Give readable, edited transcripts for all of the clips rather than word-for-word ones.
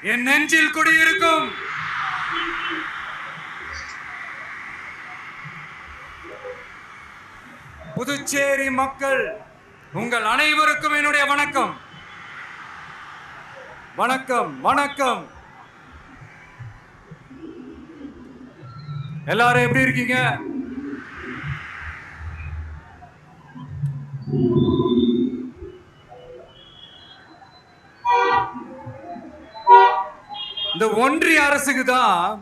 என் நெஞ்சில் குடியிருக்கும் புதுச்சேரி மக்கள் உங்கள் அனைவருக்கும் என்னுடைய வணக்கம். வணக்கம் வணக்கம். எல்லாரும் எப்படி இருக்கீங்க? இந்த ஒன்றிய அரசுக்கு தான்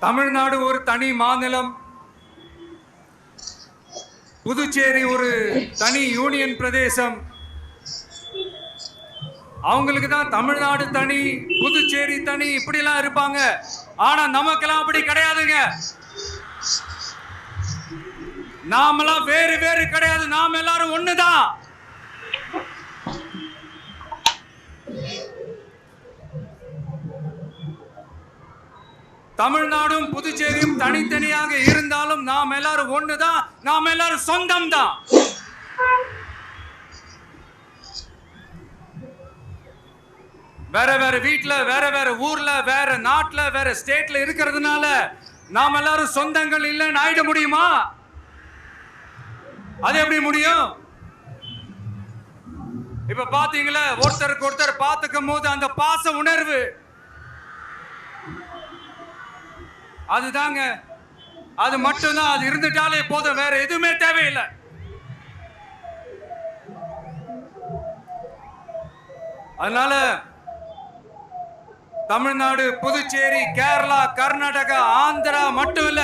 தமிழ்நாடு ஒரு தனி மாநிலம், புதுச்சேரி ஒரு தனி யூனியன் பிரதேசம். அவங்களுக்கு தான் தமிழ்நாடு தனி, புதுச்சேரி தனி, இப்படி எல்லாம் இருப்பாங்க. ஆனா நமக்கெல்லாம் அப்படி கிடையாதுங்க. நாமெல்லாம் வேறு வேறு கிடையாது. நாம எல்லாரும் ஒண்ணுதான். தமிழ்நாடும் புதுச்சேரியும் தனித்தனியாக இருந்தாலும் நாம் எல்லாரும் ஒண்ணுதான். நாம் எல்லாரும் சொந்தம் தான். வேற வேற வீட்டுல, வேற வேற ஊர்ல, வேற நாட்டுல, வேற ஸ்டேட்ல இருக்கிறதுனால நாம் எல்லாரும் சொந்தங்கள் இல்லைன்னு ஆயிட முடியுமா? அது எப்படி முடியும்? இப்ப பாத்தீங்களா, ஒருத்தருக்கு ஒருத்தர் பார்த்துக்கும் போது அந்த பாச உணர்வு, அதுதாங்க. அது மட்டும்தான். அது இருந்துட்டாலே போதும், வேற எதுவுமே தேவையில்லை. அதனால தமிழ்நாடு, புதுச்சேரி, கேரளா, கர்நாடகா, ஆந்திரா மட்டும் இல்ல,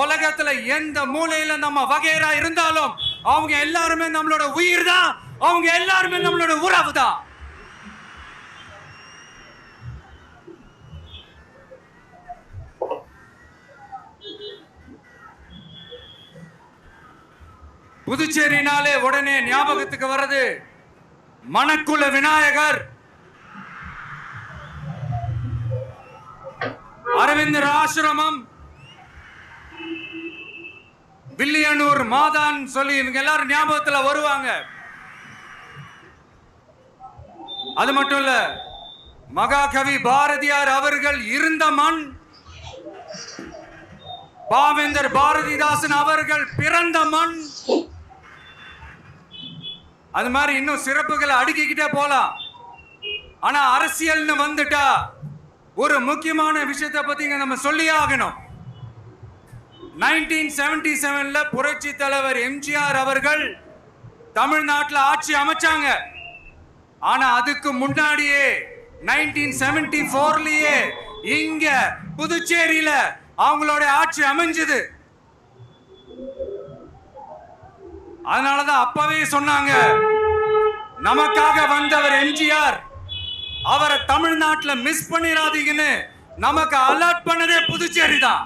உலகத்துல எந்த மூலையில நம்ம வகைரா இருந்தாலும் அவங்க எல்லாருமே நம்மளோட உயிர் தான். அவங்க எல்லாருமே நம்மளோட உறவு தான். புதுச்சேரினாலே உடனே ஞாபகத்துக்கு வர்றது மணக்குள விநாயகர், அரவிந்தர் ஆசிரமம், வில்லியனூர் மாதான் சொல்லி இவங்க எல்லாரும் ஞாபகத்துல வருவாங்க. அது மட்டும் இல்ல, மகாகவி பாரதியார் அவர்கள் இருந்த மண், பாவேந்தர் பாரதிதாசன் அவர்கள் பிறந்த மண். அது மாதிரி இன்னும் சிறப்புகளை அடுக்கிக்கிட்டே போலாம். ஆனா அரசியல்னு வந்துட்டா ஒரு முக்கியமான விஷயத்தை பத்தி நம்ம சொல்லியே ஆகணும். 1977 புரட்சி தலைவர் எம்ஜிஆர் அவர்கள் தமிழ்நாட்டில் ஆட்சி அமைச்சாங்க. ஆனா அதுக்கு முன்னாடியே 1974லயே இங்க புதுச்சேரியில அவங்களோட ஆட்சி அமைஞ்சது. அதனாலதான் அப்பவே சொன்னாங்க, நமக்காக வந்தவர் எம்ஜிஆர், அவரை தமிழ்நாட்டில் மிஸ் பண்ணிடாதீங்கன்னு நமக்கு அலர்ட் பண்ணதே புதுச்சேரி தான்.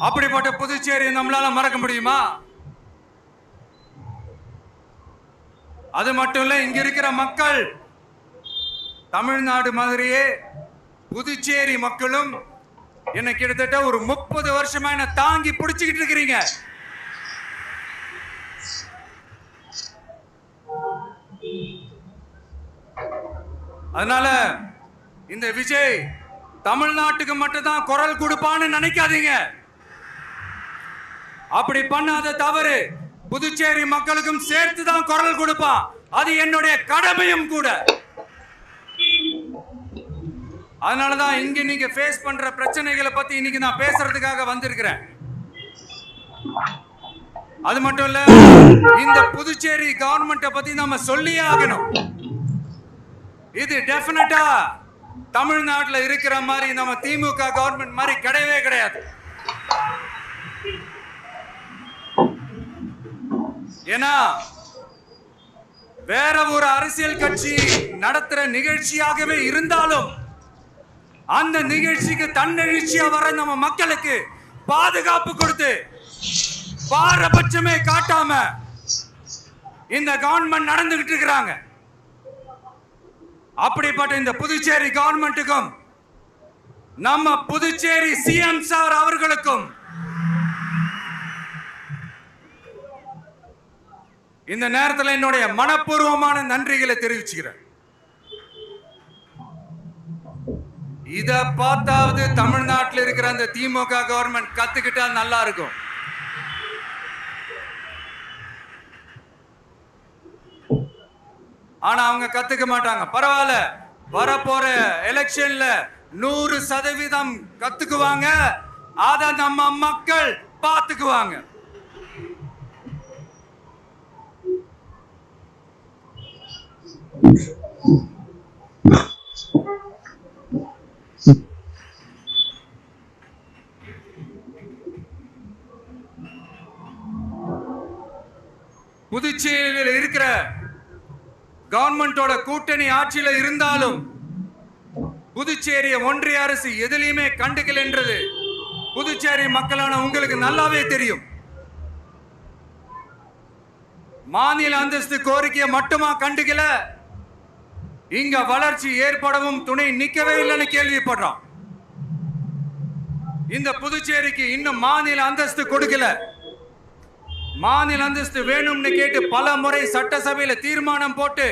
அப்படிப்பட்ட புதுச்சேரி நம்மளால மறக்க முடியுமா? அது மட்டும் இல்ல, இங்க இருக்கிற மக்கள் தமிழ்நாடு மாதிரியே புதுச்சேரி மக்களும் என்ன கிட்டத்தட்ட ஒரு 30 வருஷமா என்ன தாங்கி பிடிச்சுக்கிட்டு இருக்கிறீங்க. அதனால இந்த விஜய் தமிழ்நாட்டுக்கு மட்டும் தான் குரல் கொடுப்பான்னு நினைக்காதீங்க. அப்படி பண்ணாத தவறு புதுச்சேரி மக்களுக்கும் சேர்த்து தான் குரல் கொடுப்பான். அது என்னுடைய கடமையும் கூட. அதனாலதான் இங்க நீங்க ஃபேஸ் பண்ற பிரச்சனைகளை பத்தி இன்னைக்கு நான் பேசுறதுக்காக வந்திருக்கிறேன். அது மட்டும் இல்ல, இந்த புதுச்சேரி கவர்மெண்ட்டை பத்தி நம்ம சொல்லியே ஆகணும். இது டெஃபினட்டா தமிழ்நாட்டில் இருக்கிற மாதிரி நம்ம திமுக கவர்மெண்ட் மாதிரி கிடையவே கிடையாது. ஏன்னா வேற ஒரு அரசியல் கட்சி நடத்துற நிகழ்ச்சியாகவே இருந்தாலும் அந்த நிகழ்ச்சிக்கு தன்னெழுச்சியா வர நம்ம மக்களுக்கு பாதுகாப்பு கொடுத்து பாரபட்சமே காட்டாம இந்த கவர்மெண்ட் நடந்துகிட்டு இருக்கிறாங்க. அப்படிப்பட்ட இந்த புதுச்சேரி கவர்மெண்ட்டுக்கும் நம்ம புதுச்சேரி சிஎம் சார் அவர்களுக்கும் இந்த நேரத்தில் என்னுடைய மனப்பூர்வமான நன்றிகளை தெரிவிச்சுக்கிறேன். இத பார்த்தாவது தமிழ்நாட்டில் இருக்கிற அந்த திமுக கவர்மெண்ட் கத்துக்கிட்டா நல்லா இருக்கும். ஆனா அவங்க கத்துக்க மாட்டாங்க. பரவாயில்ல, வரப்போற எலெக்ஷன்ல 100% கத்துக்குவாங்க. அத நம்ம மக்கள் பார்த்துக்குவாங்க. புதுச்சேரியில் இருக்கிற கவர்மெண்டோட கூட்டணி ஆட்சியில இருந்தாலும் புதுச்சேரிய ஒன்றிய அரசு எதிலையுமே கண்டுக்கல என்றது புதுச்சேரி மக்களான உங்களுக்கு நல்லாவே தெரியும். மாநில அந்தஸ்து கோரிக்கையை மட்டுமா கண்டுக்கல, இங்க வளர்ச்சி ஏற்படவும் துணை நிக்கவே இல்லைன்னு கேள்விப்படுறோம். இந்த புதுச்சேரிக்கு இன்னும் மாநில அந்தஸ்து கொடுக்கல. மாநில அந்தஸ்து வேணும்னு கேட்டு பல முறை சட்டசபையில தீர்மானம் போட்டு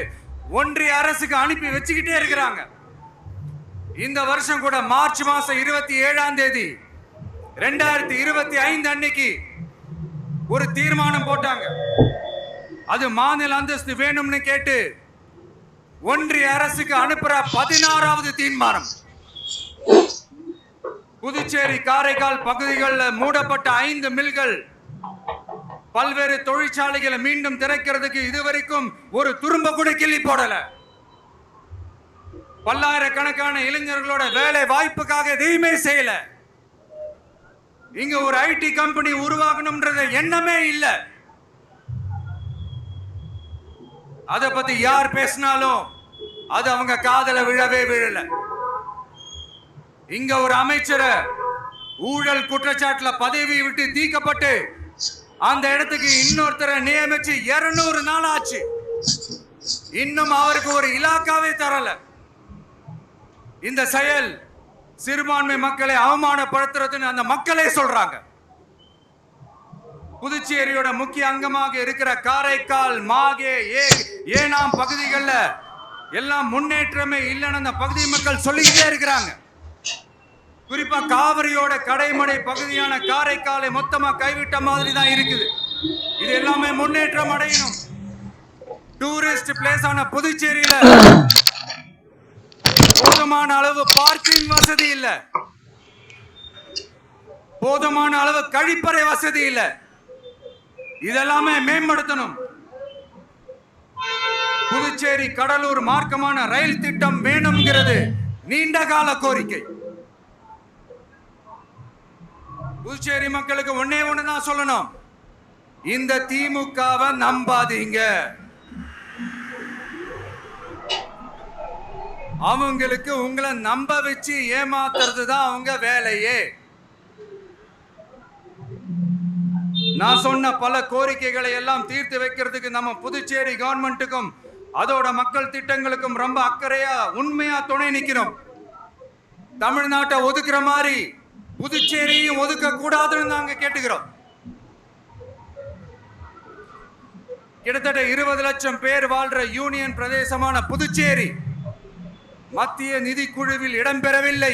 ஒன்றிய அரசுக்கு அனுப்பி வச்சுக்கிட்டே இருக்கிறாங்க. இந்த வருஷம் கூட மார்ச் மாசம் 27ஆம் தேதி 2025 அன்னைக்கு ஒரு தீர்மானம் போட்டாங்க. அது மாநில அந்தஸ்து வேணும்னு கேட்டு ஒன்றிய அரசுக்கு அனுப்புற 16வது தீர்மானம். புதுச்சேரி காரைக்கால் பகுதிகளில் மூடப்பட்ட 5 மில்கள், பல்வேறு தொழிற்சாலைகளை மீண்டும் திறக்கிறதுக்கு இதுவரைக்கும் ஒரு துரும்ப கூட கிள்ளி போடல. பல்லாயிரக்கணக்கான இளைஞர்களோட வேலை வாய்ப்புக்காக எதையுமே செய்யல. இங்க ஒரு ஐடி கம்பெனி உருவாகணும்ன்றது எண்ணமே இல்ல. அத பத்தி யார் பேசினாலும் அது அவங்க காதல விழவே விழல. இங்க ஒரு அமைச்சரை ஊழல் குற்றச்சாட்டுல பதவி விட்டு நீக்கப்பட்டு அந்த இடத்துக்கு இன்னொருத்தரை நியமிச்சு 200 நாள் ஆச்சு. இன்னும் அவருக்கு ஒரு இலாக்காவே தரல. இந்த செயல் சிறுபான்மை மக்களை அவமானப்படுத்துறதுன்னு அந்த மக்களே சொல்றாங்க. புதுச்சேரியோட முக்கிய அங்கமாக இருக்கிற காரைக்கால், மாகே, ஏனாம் பகுதிகளில் எல்லாம் முன்னேற்றமே இல்லைன்னு அந்த பகுதி மக்கள் சொல்லிக்கிட்டே இருக்கிறாங்க. குறிப்பா காவிரியோட கடைமடை பகுதியான காரைக்காலை மொத்தமா கைவிட்ட மாதிரி தான் இருக்குது. இது எல்லாமே முன்னேற்றம் அடையணும். டூரிஸ்ட் பிளேஸ் ஆன புதுச்சேரியில போதுமான அளவு பார்க்கிங் வசதி இல்ல, போதுமான அளவு கழிப்பறை வசதி இல்ல. இதெல்லாமே மேம்படுத்தணும். புதுச்சேரி கடலூர் மார்க்கமான ரயில் திட்டம் வேணும்ங்கிறது நீண்ட கால கோரிக்கை. புதுச்சேரி மக்களுக்கு ஒன்னே ஒண்ணுதான் சொல்லணும், இந்த திமுகவை நம்பாதீங்க. அவங்களுக்கு உங்களை நம்ப வச்சு ஏமாத்துறது தான் அவங்க வேலையே. நான் சொன்ன பல கோரிக்கைகளை எல்லாம் தீர்த்து வைக்கிறதுக்கு நம்ம புதுச்சேரி கவர்மெண்ட்டுக்கும் அதோட மக்கள் திட்டங்களுக்கும் ரொம்ப அக்கறையா உண்மையா துணை நிற்கிறோம். தமிழ்நாட்டை ஒதுக்குற மாதிரி புதுச்சேரியும் ஒதுக்க கூடாதுன்னு நாங்க கேட்டுக்கிறோம். கிட்டத்தட்ட 20 லட்சம் பேர் வாழ்ற யூனியன் பிரதேசமான புதுச்சேரி மத்திய நிதி குழுவில் இடம்பெறவில்லை.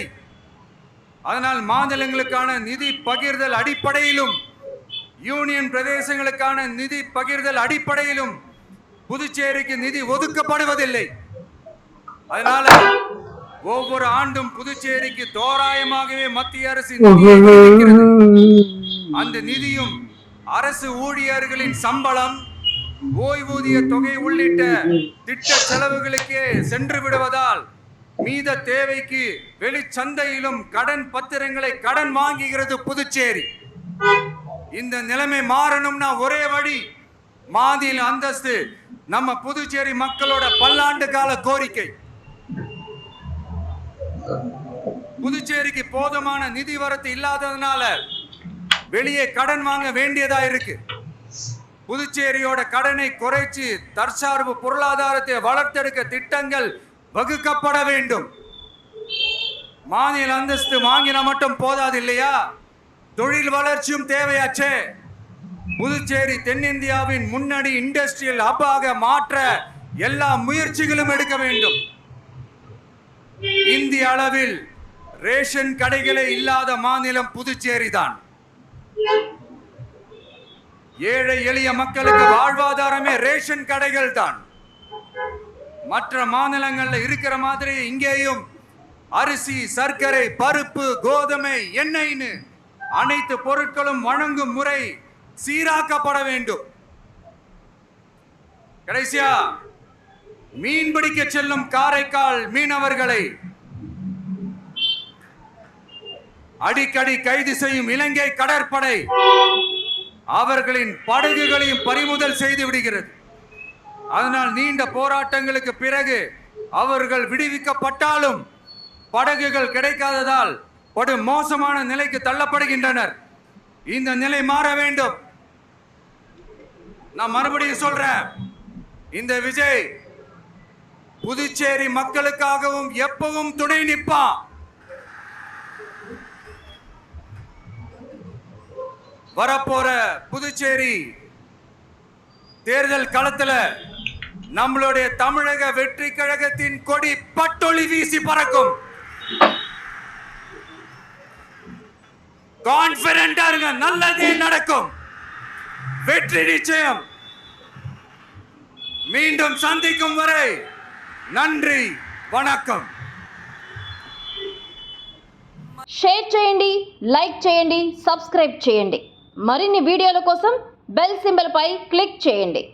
அதனால் மாநிலங்களுக்கான நிதி பகிர்தல் அடிப்படையிலும் யூனியன் பிரதேசங்களுக்கான நிதி பகிர்தல் அடிப்படையிலும் புதுச்சேரிக்கு நிதி ஒதுக்கப்படுவதில்லை. அதனால ஒவ்வொரு ஆண்டும் புதுச்சேரிக்கு தோராயமாகவே மத்திய அரசு அந்த நிதியும் அரசு ஊழியர்களின் சம்பளம், ஓய்வூதிய தொகை உள்ளிட்ட திட்ட செலவுகளுக்கே சென்று விடுவதால் மீத தேவைக்கு வெளிச்சந்தையிலும் கடன் பத்திரங்களை கடன் வாங்குகிறது புதுச்சேரி. இந்த நிலைமை மாறணும்னா ஒரே வழி, மாநில அந்தஸ்து நம்ம புதுச்சேரி மக்களோட பல்லாண்டு கால கோரிக்கை. புதுச்சேரிக்கு போதுமான நிதி வரத்து இல்லாததுனால வெளியே கடன் வாங்க வேண்டியதா இருக்கு. புதுச்சேரியோட கடனை குறைச்சு தற்சார்பு பொருளாதாரத்தை வளர்த்தெடுக்க திட்டங்கள் வகுக்கப்பட வேண்டும். மாநில அந்தஸ்து வாங்கினா மட்டும் போதாது இல்லையா, தொழில் வளர்ச்சியும் தேவையாச்சே. புதுச்சேரி தென்னிந்தியாவின் முன்னணி இண்டஸ்ட்ரியல் ஹப்பாக மாற்ற எல்லா முயற்சிகளும் எடுக்க வேண்டும். இந்திய அளவில் ரேஷன் கடைகளே இல்லாத மாநிலம் புதுச்சேரி தான். ஏழை எளிய மக்களுக்கு வாழ்வாதாரமே ரேஷன் கடைகள் தான். மற்ற மாநிலங்கள்ல இருக்கிற மாதிரி இங்கேயும் அரிசி, சர்க்கரை, பருப்பு, கோதுமை, எண்ணெய்னு அனைத்து பொருட்களும் வழங்கும் முறை சீராக்கப்பட வேண்டும். கடைசியா மீன் பிடிக்க செல்லும் காரைக்கால் மீனவர்களை அடிக்கடி கைது செய்யும் இலங்கை கடற்படை அவர்களின் படகுகளையும் பறிமுதல் செய்து விடுகிறது. அதனால் நீண்ட போராட்டங்களுக்கு பிறகு அவர்கள் விடுவிக்கப்பட்டாலும் படகுகள் கிடைக்காததால் படு மோசமான நிலைக்கு தள்ளப்படுகின்றனர். இந்த நிலை மாற வேண்டும். நான் மறுபடியும் சொல்றேன், இந்த விஜய் புதுச்சேரி மக்களுக்காகவும் எப்பவும் துணை நிற்பான். வரப்போற புதுச்சேரி தேர்தல் களத்துல நம்மளுடைய தமிழக வெற்றி கழகத்தின் கொடி பட்டொளி வீசி பறக்கும். கான்பிடென்டா இருங்க, நல்லதே நடக்கும். வெற்றி நிச்சயம். மீண்டும் சந்திக்கும் வரை நன்றி, వణకం. షేర్ చేయండి, లైక్ చేయండి, సబ్స్క్రైబ్ చేయండి. మరిన్ని వీడియోల కోసం బెల్ సింబల్ పై క్లిక్ చేయండి.